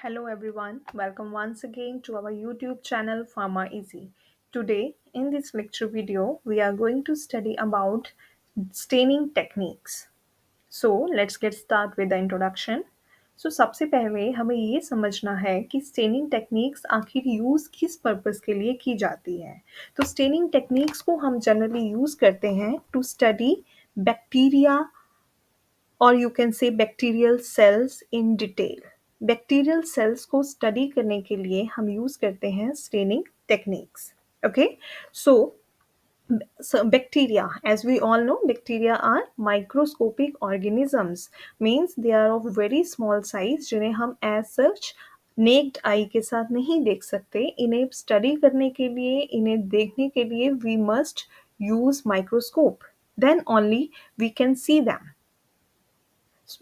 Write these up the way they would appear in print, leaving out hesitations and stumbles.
Hello everyone, welcome once again to our YouTube channel Pharma Easy. Today in this lecture video we are going to study about staining techniques. So let's get start with the introduction. So सबसे पहले हमें ये समझना है कि staining techniques आखिर use किस purpose के लिए की जाती है. तो स्टेनिंग टेक्निक्स को हम जनरली यूज़ करते हैं टू स्टडी बैक्टीरिया और you can say bacterial cells in detail. Bacterial cells को स्टडी करने के लिए हम यूज करते हैं staining techniques. Okay, so bacteria, as we all know, bacteria are microscopic organisms, means they are of very small size जिन्हें हम as such necked आई के साथ नहीं देख सकते. इन्हें स्टडी करने के लिए, इन्हें देखने के लिए we must use microscope, then only we can see them.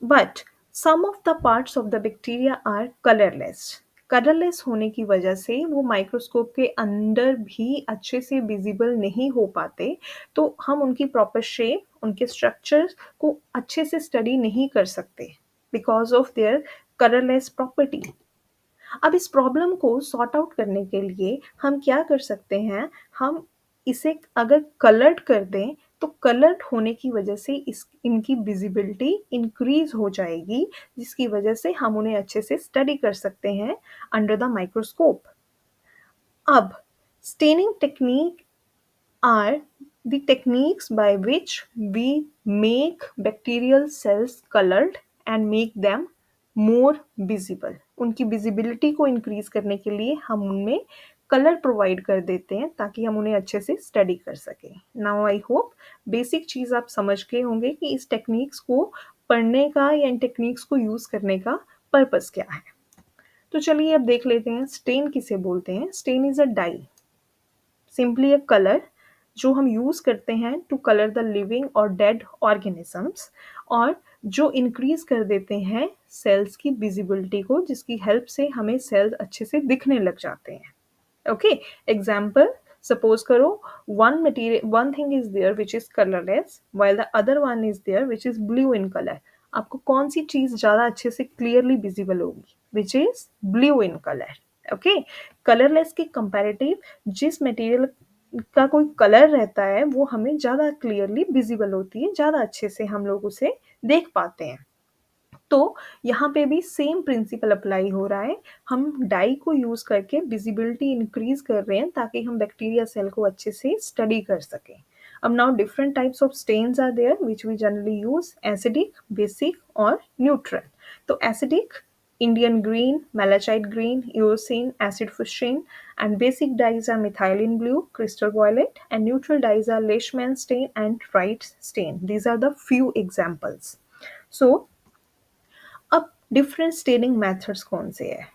But some of the parts of the bacteria are colorless. Colourless होने की वजह से वो माइक्रोस्कोप के अंदर भी अच्छे से विजिबल नहीं हो पाते, तो हम उनकी प्रॉपर शेप, उनके स्ट्रक्चर्स को अच्छे से स्टडी नहीं कर सकते because of their colourless property. अब इस प्रॉब्लम को सॉर्ट आउट करने के लिए हम क्या कर सकते हैं, हम इसे अगर कलर्ड कर दें तो कलर्ड होने की वजह से इनकी विजिबिलिटी इंक्रीज हो जाएगी, जिसकी वजह से हम उन्हें अच्छे से स्टडी कर सकते हैं अंडर द माइक्रोस्कोप. अब staining technique are the techniques by which we make bacterial cells colored and make them more visible. उनकी visibility को increase करने के लिए हम उनमें कलर प्रोवाइड कर देते हैं ताकि हम उन्हें अच्छे से स्टडी कर सकें. नाउ आई होप बेसिक चीज़ आप समझ गए होंगे कि इस टेक्निक्स को पढ़ने का या इन टेक्निक्स को यूज़ करने का पर्पस क्या है. तो चलिए अब देख लेते हैं स्टेन किसे बोलते हैं. Stain is a dye, simply a colour जो हम यूज़ करते हैं टू कलर द लिविंग और डेड ऑर्गेनिजम्स, और जो इंक्रीज कर देते हैं सेल्स की विजिबिलिटी को, जिसकी हेल्प से हमें सेल्स अच्छे से दिखने लग जाते हैं. ओके, एग्जाम्पल सपोज करो one thing is there which is colourless while the other one is there which is blue in colour. आपको कौन सी चीज ज्यादा अच्छे से क्लियरली विजिबल होगी? विच is blue in colour. Okay, colourless के कंपैरेटिव जिस मटेरियल का कोई कलर रहता है वो हमें ज़्यादा क्लियरली विजिबल होती है, ज़्यादा अच्छे से हम लोग उसे देख पाते हैं. तो यहाँ पे भी सेम प्रिंसिपल अप्लाई हो रहा है. हम डाई को यूज़ करके विजिबिलिटी इंक्रीज कर रहे हैं ताकि हम बैक्टीरिया सेल को अच्छे से स्टडी कर सकें. अब now different types of stains are there which we generally use, acidic, basic और न्यूट्रल. तो acidic, Indian green, malachite green, eosine, acid fuchsin, and basic dyes are methylene blue, crystal violet, and neutral dyes are Leishman stain and Wright stain. These are the few examples. So, अब different staining methods कौन से है?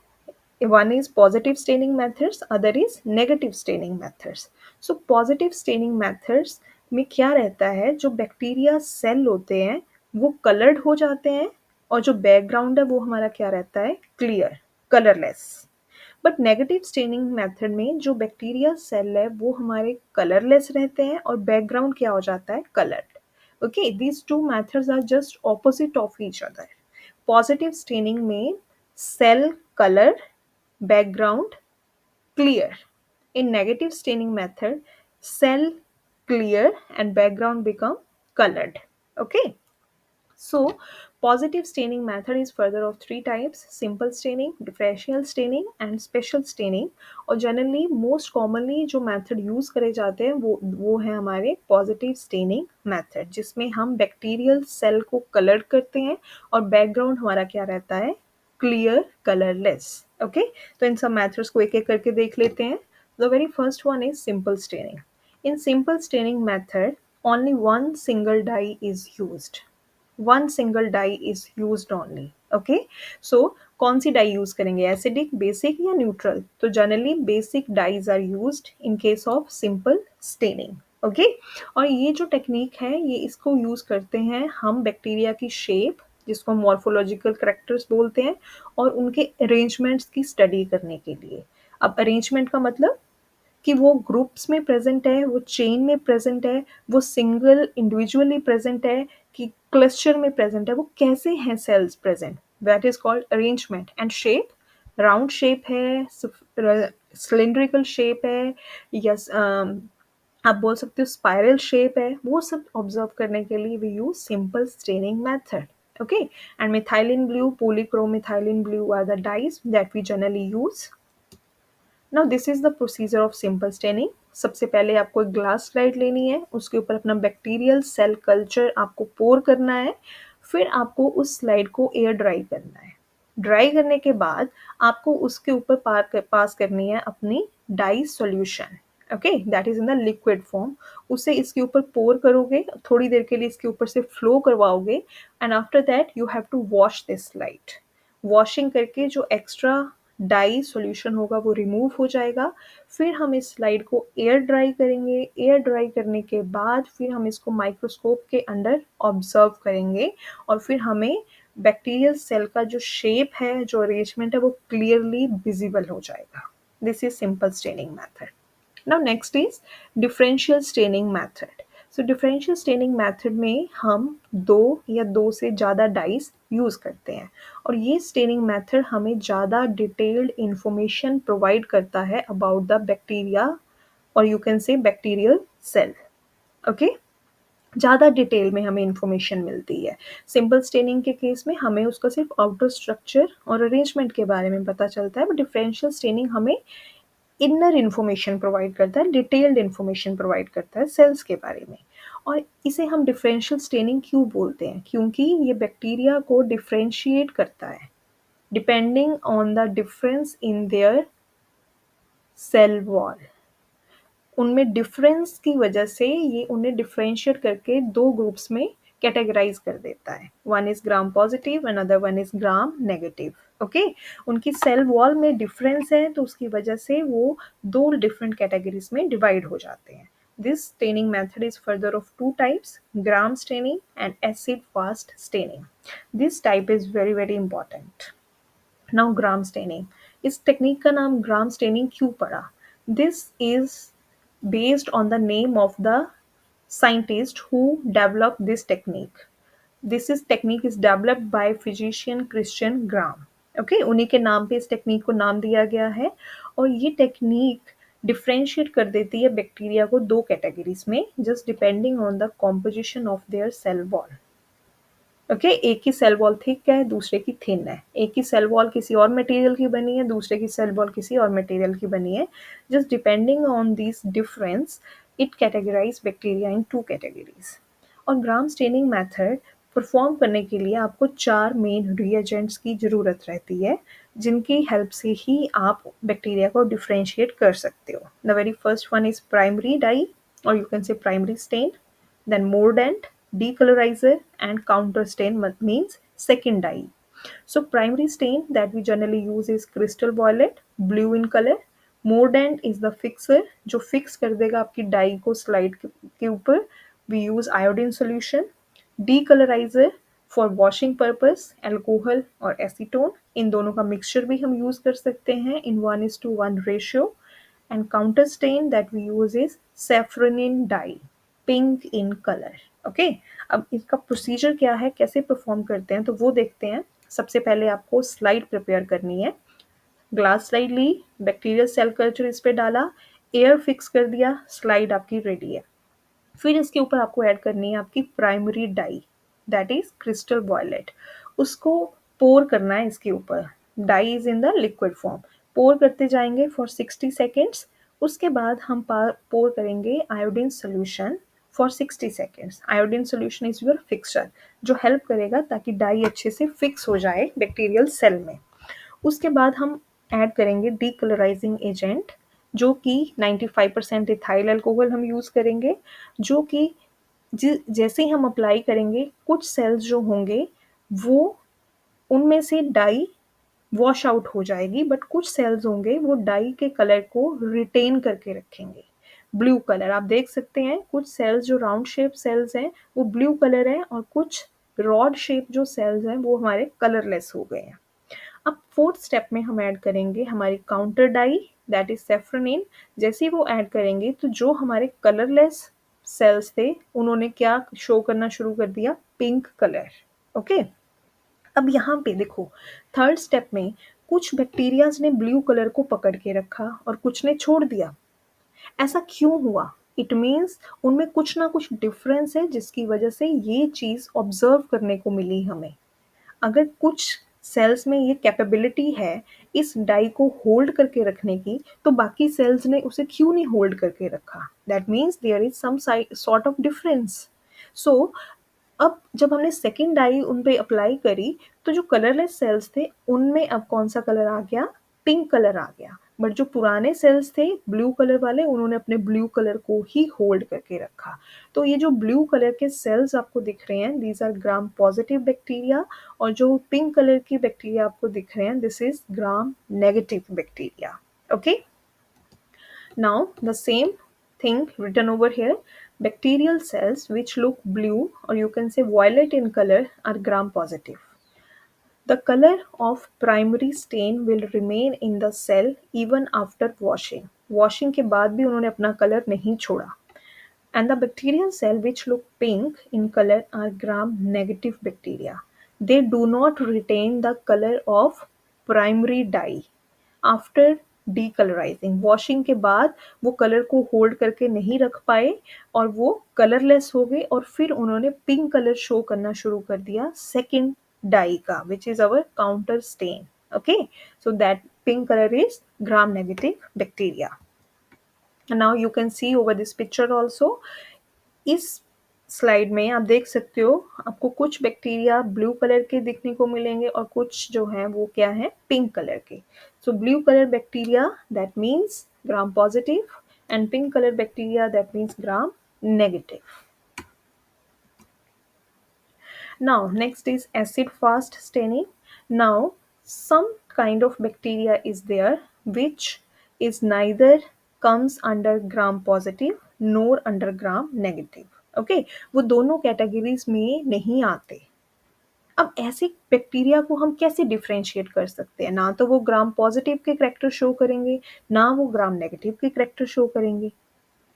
One is positive staining methods, other is negative staining methods. So positive staining methods में क्या रहता है, जो bacteria cell होते हैं वो कलर्ड हो जाते हैं और जो बैकग्राउंड है वो हमारा क्या रहता है, clear, colourless. But negative staining method में जो बैक्टीरिया सेल है वो हमारे कलरलेस रहते हैं और बैकग्राउंड क्या हो जाता है, coloured. Okay, these two methods are just opposite of each other. Positive staining में cell colour, background clear. In negative staining method, cell clear and background become colored. Okay, so positive staining method is further of three types: simple staining, differential staining and special staining. और generally most commonly जो method use करे जाते हैं वो है हमारे positive staining method, जिसमें हम bacterial cell को color करते हैं और background हमारा क्या रहता है, क्लियर, कलरलेस. ओके, तो इन सब मेथड्स को एक एक करके देख लेते हैं. The very first one is simple staining. In simple staining method only one single dye is used. One single dye is used only. Okay, so कौन सी डाई यूज करेंगे, एसिडिक, बेसिक या न्यूट्रल? तो generally basic dyes are used in case of simple staining. Okay, और ये जो technique है ये इसको यूज करते हैं हम बैक्टीरिया की शेप, जिसको मॉर्फोलॉजिकल करेक्टर्स बोलते हैं, और उनके अरेंजमेंट्स की स्टडी करने के लिए. अब अरेंजमेंट का मतलब कि वो ग्रुप्स में प्रेजेंट है, वो चेन में प्रेजेंट है, वो सिंगल इंडिविजुअली प्रेजेंट है कि क्लस्टर में प्रेजेंट है, वो कैसे हैं cells present, that is called arrangement. And shape, round shape है, सिलिंड्रिकल शेप है, या आप बोल सकते हो स्पाइरल शेप है, वो सब ऑब्जर्व करने के लिए we use simple staining method. Okay, and methylene blue, polychromethylene blue are the dyes that we generally use. Now this is the procedure of simple staining. सबसे पहले आपको एक ग्लास स्लाइड लेनी है, उसके ऊपर अपना बैक्टीरियल सेल कल्चर आपको पोर करना है. फिर आपको उस स्लाइड को एयर ड्राई करना है. ड्राई करने के बाद आपको उसके ऊपर पास करनी है अपनी dye solution. Okay, that is in the liquid form. उसे इसके ऊपर पोर करोगे, थोड़ी देर के लिए इसके ऊपर से फ्लो करवाओगे, and after that you have to wash this slide. Washing करके जो एक्स्ट्रा डाई सॉल्यूशन होगा वो रिमूव हो जाएगा. फिर हम इस स्लाइड को एयर ड्राई करेंगे. एयर ड्राई करने के बाद फिर हम इसको माइक्रोस्कोप के अंडर ऑब्जर्व करेंगे, और फिर हमें बैक्टीरियल सेल का जो शेप है, जो अरेंजमेंट है, वो क्लियरली विजिबल हो जाएगा. This is simple staining method. Now next is differential staining method. So differential staining method में हम दो या दो से ज़्यादा डाइस यूज़ करते हैं, और ये स्टेनिंग मेथड हमें ज़्यादा डिटेल्ड इंफॉर्मेशन प्रोवाइड करता है अबाउट द बैक्टीरिया, और you can say bacterial cell. Okay, ज़्यादा डिटेल में हमें इंफॉर्मेशन मिलती है. सिंपल स्टेनिंग के केस में हमें उसका सिर्फ आउटर स्ट्रक्चर और अरेंजमेंट के बारे में पता चलता है, बट डिफरेंशियल स्टेनिंग हमें इनर इन्फॉर्मेशन प्रोवाइड करता है, डिटेल्ड इन्फॉर्मेशन प्रोवाइड करता है सेल्स के बारे में. और इसे हम डिफरेंशियल स्टेनिंग क्यों बोलते हैं? क्योंकि ये बैक्टीरिया को डिफरेंशिएट करता है depending on the difference in their cell wall. उनमें डिफरेंस की वजह से ये उन्हें डिफरेंशिएट करके दो ग्रुप्स में कैटेगराइज कर देता है. One is gram positive, another one is gram negative. Okay, उनकी सेल वॉल में डिफरेंस है, तो उसकी वजह से वो दो डिफरेंट कैटेगरीज में डिवाइड हो जाते हैं. This staining method is further of two types, gram staining and acid fast staining. This type is very very important. Now gram staining. इस टेक्निक का नाम ग्राम स्टेनिंग क्यों पड़ा? This is based on the name of the scientist who developed this technique. This is technique is developed by physician Christian Graham. Okay, उन्हीं के नाम पे इस टेक्निक को नाम दिया गया है, और ये टेक्निक डिफ्रेंशिएट कर देती है बैक्टीरिया को दो कैटेगरीज में, just depending on the composition of their cell wall. Okay, एक की सेल वॉल थिक है, दूसरे की थिन है. एक की सेल वॉल किसी और मटेरियल की बनी है, दूसरे की सेल वॉल किसी और मटेरियल की बनी है. Just depending on this difference it categorise bacteria in two categories. और ग्राम स्टेनिंग मेथड परफॉर्म करने के लिए आपको चार मेन रिएजेंट्स की ज़रूरत रहती है, जिनकी हेल्प से ही आप बैक्टीरिया को डिफ्रेंशिएट कर सकते हो. The very first one is primary dye, और you can say primary stain, then mordant, decolorizer, and counter stain means second dye. So primary stain that we generally use is crystal violet, blue in color. Mordant is the fixer जो fix कर देगा आपकी die को slide के ऊपर. We use iodine solution. Decolorizer for washing purpose, alcohol और acetone, इन दोनों का मिक्सचर भी हम यूज कर सकते हैं in 1:1 ratio. And counter stain that we use is saffronin dye, pink in colour. Okay, अब इसका प्रोसीजर क्या है, कैसे परफॉर्म करते हैं, तो वो देखते हैं. सबसे पहले आपको स्लाइड प्रिपेयर करनी है. ग्लास स्लाइड ली, बैक्टीरियल सेल कल्चर इस पे डाला, एयर फिक्स कर दिया, स्लाइड आपकी रेडी है. फिर इसके ऊपर आपको ऐड करनी है आपकी primary dye, that is crystal violet. उसको पोर करना है इसके ऊपर. Dye is in the liquid form. Pour करते जाएंगे फॉर 60 सेकेंड्स. उसके बाद हम पोर करेंगे iodine solution for 60 seconds. Iodine solution is your fixer, जो हेल्प करेगा ताकि डाई अच्छे से फिक्स हो जाए बैक्टीरियल सेल में. उसके बाद हम ऐड करेंगे डीकलराइजिंग एजेंट, जो कि 95% इथाइल अल्कोहल हम यूज़ करेंगे, जो कि जैसे ही हम अप्लाई करेंगे कुछ सेल्स जो होंगे वो उनमें से डाई वॉश आउट हो जाएगी, बट कुछ सेल्स होंगे वो डाई के कलर को रिटेन करके रखेंगे. ब्लू कलर आप देख सकते हैं, कुछ सेल्स जो राउंड शेप सेल्स हैं वो ब्लू कलर है, और कुछ रॉड शेप जो सेल्स हैं वो हमारे कलरलेस हो गए हैं. अब फोर्थ स्टेप में हम ऐड करेंगे हमारी काउंटर डाई, दैट इज सेफ्रोनिन. जैसे ही वो ऐड करेंगे तो जो हमारे कलरलेस सेल्स थे उन्होंने क्या शो करना शुरू कर दिया, पिंक कलर. ओके, अब यहाँ पे देखो थर्ड स्टेप में कुछ बैक्टीरियाज ने ब्लू कलर को पकड़ के रखा और कुछ ने छोड़ दिया। ऐसा क्यों हुआ? इट मीन्स उनमें कुछ ना कुछ डिफरेंस है जिसकी वजह से ये चीज़ ऑब्जर्व करने को मिली हमें। अगर कुछ सेल्स में ये कैपेबिलिटी है इस डाई को होल्ड करके रखने की, तो बाकी सेल्स ने उसे क्यों नहीं होल्ड करके रखा? That means there is some sort of difference. So अब जब हमने सेकेंड डाई उन पे अप्लाई करी, तो जो कलरलेस सेल्स थे उनमें अब कौन सा कलर आ गया? पिंक कलर आ गया। बट जो पुराने सेल्स थे ब्लू कलर वाले, उन्होंने अपने ब्लू कलर को ही होल्ड करके रखा। तो ये जो ब्लू कलर के सेल्स आपको दिख रहे हैं, these are Gram positive bacteria, और जो पिंक कलर की बैक्टीरिया आपको दिख रहे हैं, this is gram negative bacteria. Okay, now the same thing written over here. Bacterial cells which look blue or you can say violet in color are gram positive. The color of primary stain will remain in the cell even after washing. Washing के बाद भी उन्होंने अपना colour नहीं छोड़ा. And the bacterial cell which look pink in color are gram negative bacteria. They do not retain the color of primary dye. After डीकलराइजिंग, washing के बाद वो कलर को होल्ड करके नहीं रख पाए और वो कलरलेस हो गए, और फिर उन्होंने पिंक कलर शो करना शुरू कर दिया सेकेंड डाई का, which is our counter stand. Okay, so that pink colour is gram negative bacteria. Now you can see over this picture also. इस स्लाइड में आप देख सकते हो आपको कुछ बैक्टीरिया ब्लू कलर के दिखने को मिलेंगे और कुछ जो हैं वो क्या है? पिंक कलर के. सो blue colour bacteria that means gram positive and pink color bacteria that means gram negative. Now next is acid fast staining. Now some kind of bacteria is there which is neither comes under gram positive nor under gram negative. Okay, वो दोनों categories में नहीं आते. अब ऐसे bacteria को हम कैसे डिफ्रेंशिएट कर सकते हैं? ना तो वो ग्राम पॉजिटिव के करैक्टर शो करेंगे, ना वो ग्राम नेगेटिव के करैक्टर शो करेंगे.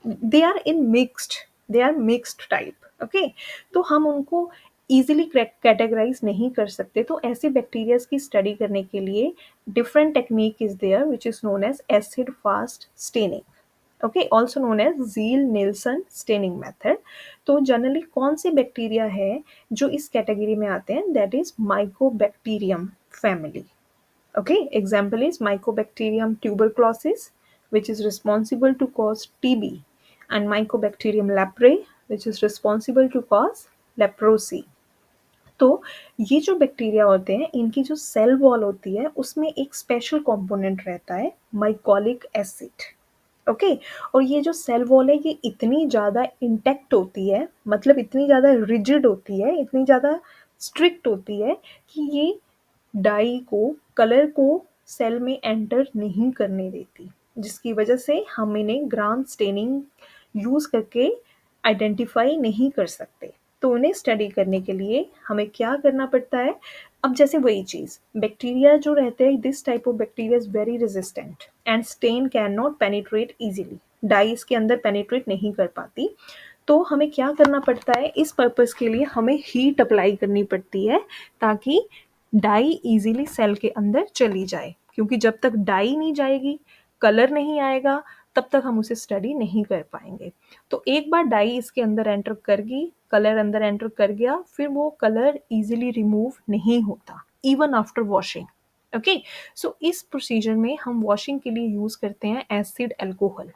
They are in mixed, they are mixed type. Okay, तो हम उनको इजीली कैटेगराइज नहीं कर सकते. तो ऐसे बैक्टीरियाज की स्टडी करने के लिए different technique is there which is known as acid fast staining. Okay, also known as Ziehl Neelsen staining method. तो जनरली कौन से बैक्टीरिया है जो इस कैटेगरी में आते हैं? That is Mycobacterium family. Okay, example is Mycobacterium tuberculosis, which is responsible to cause TB, and Mycobacterium leprae, which is responsible to cause leprosy. तो ये जो बैक्टीरिया होते हैं इनकी जो सेल वॉल होती है उसमें एक स्पेशल कंपोनेंट रहता है, माइकोलिक एसिड. ओके, और ये जो सेल वॉल है ये इतनी ज़्यादा इंटैक्ट होती है, मतलब इतनी ज़्यादा रिजिड होती है, इतनी ज़्यादा स्ट्रिक्ट होती है कि ये डाई को, कलर को सेल में एंटर नहीं करने देती, जिसकी वजह से हम इन्हें ग्राम स्टेनिंग यूज़ करके आइडेंटिफाई नहीं कर सकते. तो उन्हें स्टडी करने के लिए हमें क्या करना पड़ता है? अब जैसे वही चीज़, बैक्टीरिया जो रहते हैं, this type of bacteria is very resistant and stain can not penetrate easily. Dye इसके अंदर पेनिट्रेट नहीं कर पाती. तो हमें क्या करना पड़ता है? इस पर्पस के लिए हमें हीट अप्लाई करनी पड़ती है ताकि डाई इजीली सेल के अंदर चली जाए, क्योंकि जब तक डाई नहीं जाएगी, कलर नहीं आएगा, तब तक हम उसे स्टडी नहीं कर पाएंगे. तो एक बार डाई इसके अंदर एंटर कर गई, कलर अंदर एंटर कर गया, फिर वो कलर इजीली रिमूव नहीं होता इवन आफ्टर वॉशिंग. ओके, सो इस प्रोसीजर में हम वॉशिंग के लिए यूज़ करते हैं एसिड अल्कोहल.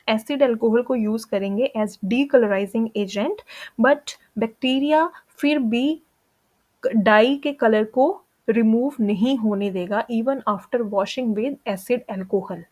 एसिड अल्कोहल को यूज़ करेंगे as decolourising agent, but bacteria फिर भी डाई के कलर को रिमूव नहीं होने देगा even after washing with acid alcohol,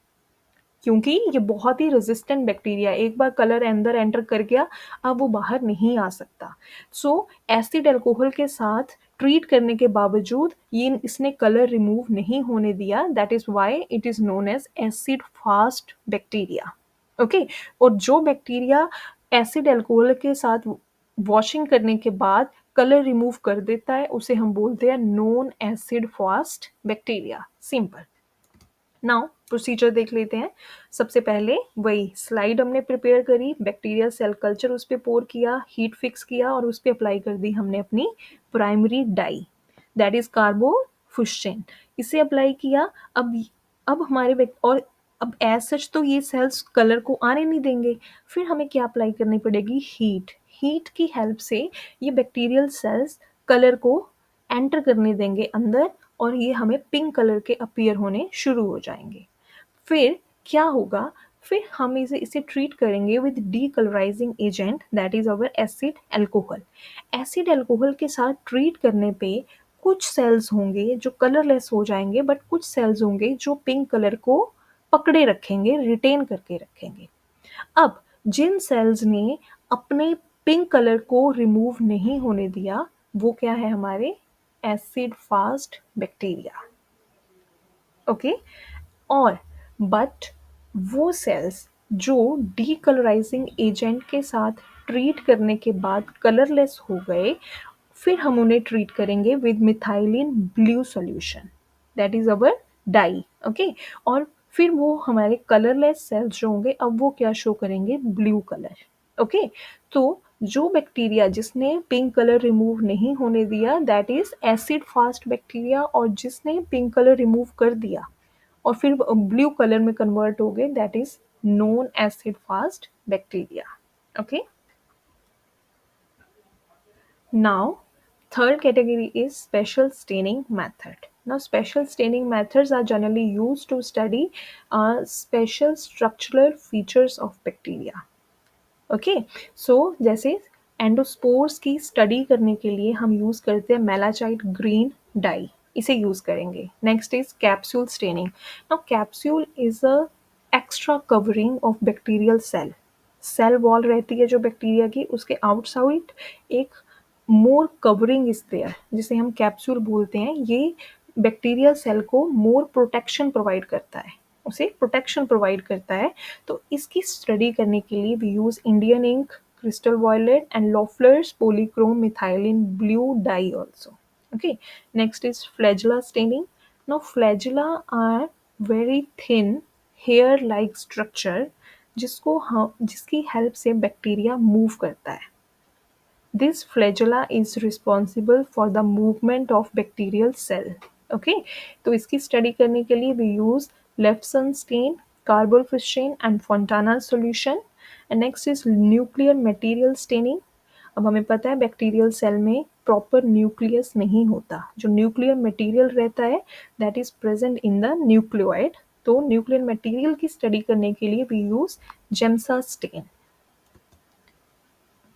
क्योंकि ये बहुत ही रेजिस्टेंट बैक्टीरिया, एक बार कलर अंदर एंटर कर गया अब वो बाहर नहीं आ सकता. सो एसिड अल्कोहल के साथ ट्रीट करने के बावजूद ये इसने कलर रिमूव नहीं होने दिया. That is why it is known as acid fast bacteria. Okay, और जो बैक्टीरिया एसिड अल्कोहल के साथ वॉशिंग करने के बाद कलर रिमूव कर देता है उसे हम बोलते हैं non acid fast bacteria. Simple. Now procedure देख लेते हैं. सबसे पहले वही स्लाइड हमने प्रिपेयर करी, बैक्टीरिया सेल कल्चर उस पर पोर किया, हीट फिक्स किया और उस पर अप्लाई कर दी हमने अपनी प्राइमरी डाई, दैट इज कार्बो फुस्चेन, इसे अप्लाई किया। अब और अब एज सच तो ये सेल्स कलर को आने नहीं देंगे, फिर हमें क्या अप्लाई करनी पड़ेगी, हीट। हीट की हेल्प से ये बैक्टीरियल सेल्स कलर को एंटर करने देंगे अंदर, और ये हमें पिंक कलर के अपीयर होने शुरू हो जाएंगे। फिर क्या होगा, फिर हम इसे ट्रीट करेंगे with डीकलराइजिंग agent, that is our acid alcohol. Acid alcohol के साथ ट्रीट करने पे कुछ सेल्स होंगे जो कलरलेस हो जाएंगे, बट कुछ सेल्स होंगे जो पिंक कलर को पकड़े रखेंगे, रिटेन करके रखेंगे। अब जिन सेल्स ने अपने पिंक कलर को रिमूव नहीं होने दिया, वो क्या है, हमारे एसिड फास्ट बैक्टीरिया। ओके, और बट वो सेल्स जो डीकलराइजिंग एजेंट के साथ ट्रीट करने के बाद कलरलेस हो गए, फिर हम उन्हें ट्रीट करेंगे with methylene blue solution, that is our dye. Okay, और फिर वो हमारे कलरलेस सेल्स जो होंगे, अब वो क्या शो करेंगे, ब्लू कलर। ओके, तो जो बैक्टीरिया जिसने पिंक कलर रिमूव नहीं होने दिया, that is acid fast bacteria, और जिसने पिंक कलर रिमूव कर दिया और फिर ब्लू कलर में कन्वर्ट हो गए, that is known acid fast bacteria. Okay, now third category is special staining method. Now special staining methods are generally used to study special structural features of bacteria. Okay, so जैसे endospores की study करने के लिए हम use करते हैं malachite green dye, इसे use करेंगे। Next is capsule staining. Now capsule is a extra covering of bacterial cell. Cell wall रहती है जो बैक्टीरिया की, उसके आउटसाइड एक मोर कवरिंग इज देयर, जिसे हम कैप्सूल बोलते हैं। ये बैक्टीरियल सेल को मोर प्रोटेक्शन प्रोवाइड करता है, उसे प्रोटेक्शन प्रोवाइड करता है। तो इसकी स्टडी करने के लिए we use Indian ink, crystal violet and Loeffler's polychrome methylene blue dye also. Okay, next is flagella staining. Now flagella are very thin hair like structure, जिसकी हेल्प से बैक्टीरिया मूव करता है। This flagella is responsible for the movement of bacterial cell. Okay, तो इसकी study करने के लिए we use Lefson stain, carbofuscin and Fontana solution. And next is nuclear material staining. अब हमें पता है बैक्टीरियल सेल में प्रॉपर न्यूक्लियस नहीं होता, जो न्यूक्लियर मटेरियल रहता है that is present in the nucleoid. तो न्यूक्लियर मटेरियल की स्टडी करने के लिए वी यूज जेम्सा स्टेन।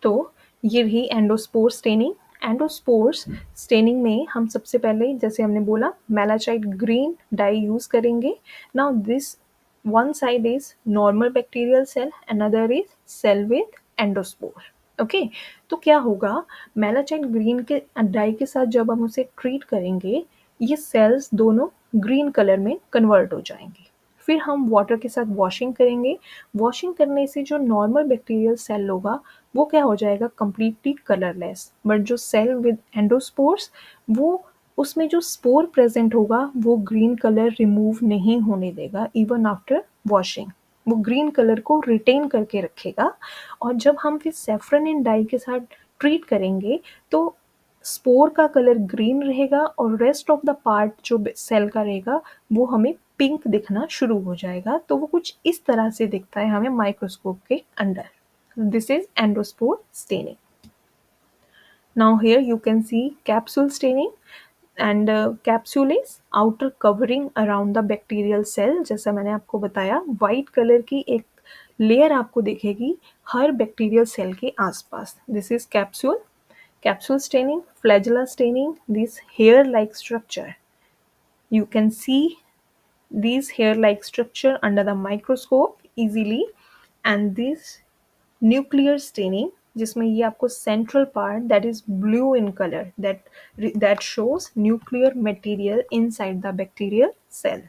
तो ये रही एंडोस्पोर स्टेनिंग। एंडोस्पोर्स स्टेनिंग में हम सबसे पहले, जैसे हमने बोला, मेलाचाइट ग्रीन डाई यूज करेंगे। Now this one side is normal bacterial cell, another is cell with endospore. Okay, तो क्या होगा, मेलाचाइट ग्रीन के डाई के साथ जब हम उसे ट्रीट करेंगे, ये सेल्स दोनों ग्रीन कलर में कन्वर्ट हो जाएंगे। फिर हम वाटर के साथ वॉशिंग करेंगे। वॉशिंग करने से जो नॉर्मल बैक्टीरियल सेल होगा वो क्या हो जाएगा, कंप्लीटली कलरलेस। बट जो सेल विद एंडोस्पोर्स, वो उसमें जो स्पोर प्रेजेंट होगा वो ग्रीन कलर रिमूव नहीं होने देगा इवन आफ्टर वॉशिंग, वो ग्रीन कलर को रिटेन करके रखेगा। और जब हम फिर सेफ्रोनिन डाई के साथ ट्रीट करेंगे तो स्पोर का कलर ग्रीन रहेगा और रेस्ट ऑफ द पार्ट जो सेल का रहेगा वो हमें पिंक दिखना शुरू हो जाएगा। तो वो कुछ इस तरह से दिखता है हमें माइक्रोस्कोप के under. This is endospore staining. Now here you can see capsule staining, and capsule is outer covering around the bacterial cell। जैसा मैंने आपको बताया, वाइट कलर की एक लेयर आपको दिखेगी हर बैक्टीरियल सेल के आसपास। This is capsule. Capsule staining, flagella staining, this hair-like structure. You can see these hair-like structure under the microscope easily, and this nuclear staining, जिसमें ये आपको central part that is blue in color, that shows nuclear material inside the bacterial cell.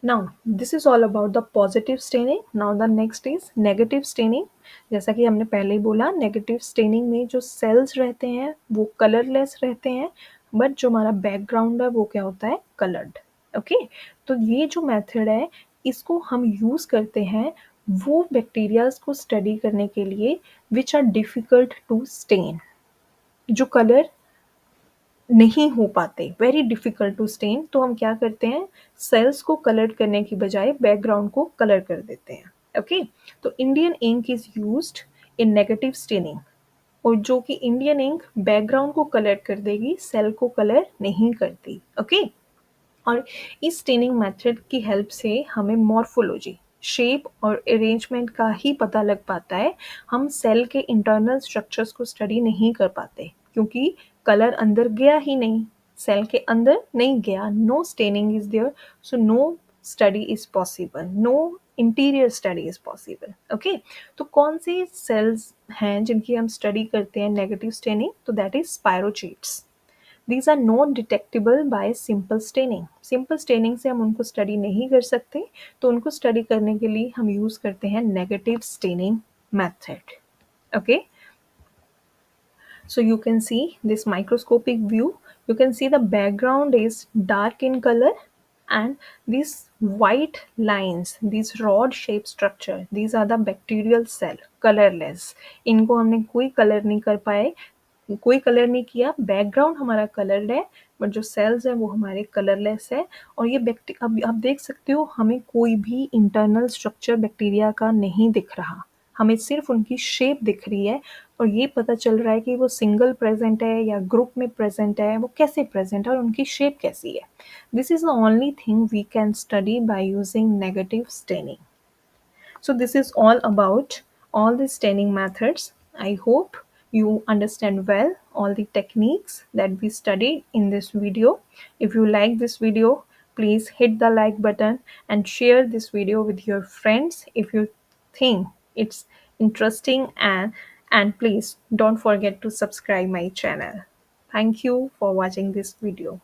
Now this is all about the positive staining. Now the next is negative staining. जैसा कि हमने पहले ही बोला, negative staining में जो sales रहते हैं वो कलरलेस रहते हैं, बट जो हमारा बैकग्राउंड है वो क्या होता है, कलर्ड। ओके, तो ये जो मेथड है इसको हम यूज़ करते हैं वो बैक्टीरियाज को स्टडी करने के लिए which are difficult to stain, जो कलर नहीं हो पाते, वेरी डिफिकल्ट टू स्टेन, तो हम क्या करते हैं, सेल्स को कलर करने की बजाय बैकग्राउंड को कलर कर देते हैं। ओके, तो Indian ink is used in negative staining, और जो कि इंडियन इंक बैकग्राउंड को कलर कर देगी, सेल को कलर नहीं करती। ओके, और इस स्टेनिंग मेथड की हेल्प से हमें मॉर्फोलॉजी, शेप और अरेंजमेंट का ही पता लग पाता है। हम सेल के इंटरनल स्ट्रक्चर्स को स्टडी नहीं कर पाते, क्योंकि कलर अंदर गया ही नहीं, सेल के अंदर नहीं गया, no staining is there, so no study is possible, no interior study is possible. Okay, तो कौन से सेल्स हैं जिनकी हम स्टडी करते हैं नेगेटिव स्टेनिंग, तो that is spirochaetes. These are not detectable by simple staining. Simple staining से हम उनको स्टडी नहीं कर सकते, तो उनको स्टडी करने के लिए हम यूज़ करते हैं negative staining method. Okay, so you can see this microscopic view. You can see the background is dark in color, and these white lines, these rod shaped structure, these are the bacterial cell, colorless. इनको हमने कोई colour नहीं कर पाए, कोई colour नहीं किया, background हमारा कलर्ड है, बट जो सेल्स हैं वो हमारे कलरलेस है। और ये अब आप देख सकते हो, हमें कोई भी इंटरनल स्ट्रक्चर बैक्टीरिया का नहीं दिख रहा, हमें सिर्फ उनकी शेप दिख रही है, और ये पता चल रहा है कि वो सिंगल प्रेजेंट है या ग्रुप में प्रेजेंट है, वो कैसे प्रेजेंट है और उनकी शेप कैसी है। This is the only thing we can study by using negative staining. So this is all about all the staining methods. I hope you understand well all the techniques that we studied in this video. If you like this video, please hit the like button and share this video with your friends if you think it's interesting, and please don't forget to subscribe my channel. Thank you for watching this video.